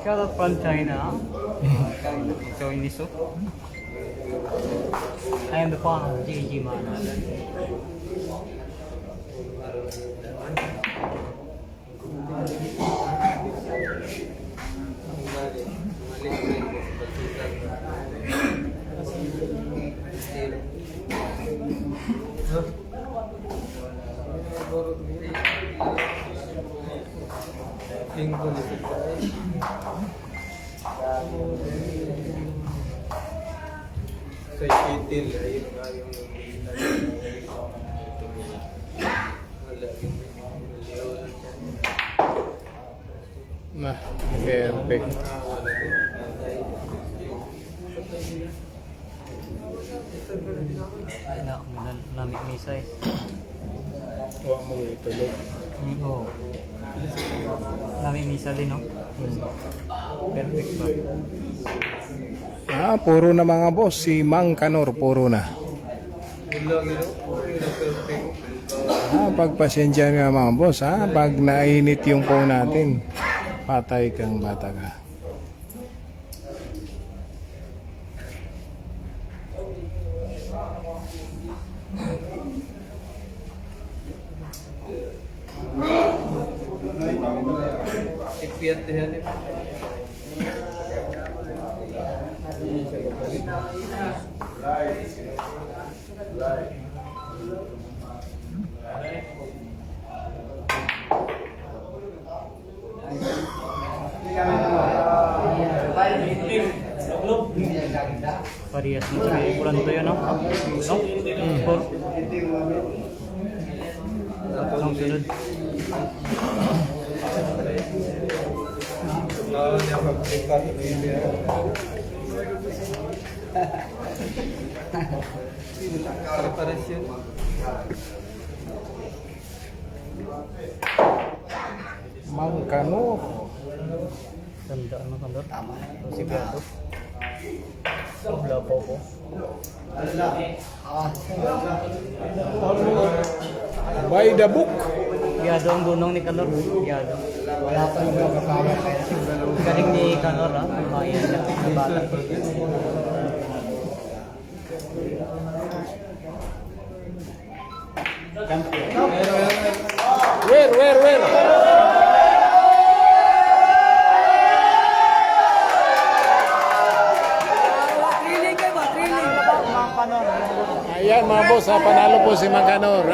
Shoutout from China. Chinese soup. I am the fan of GG man. Sa itil ayun nga yung Nah, perfect. Na, nami misa eh. Huwag mo itulog. Oo. Nami misa din, no? Perfect ba? Puro na mga boss. Si Mang Kanor, puro na. Pagpasensya nga mga boss, pag nainit yung phone natin, patay kang bata ka. ipiyat din yan. Parehas mo sa ukuran to yun, no? No? Four. Ang sunod. Niya pagsikat preparasyon. Mang Kanor. Tanda ano kandor? Tama. Si Beto. Wala po ko. By the book. Yado ang gunong ni Kanor. Yado. Wala pa yung magkakawa. Galing ni Kanor, ha? Ayan na. Ang bata. Where? Ayan mga boss, panalo po si Mang Kanor.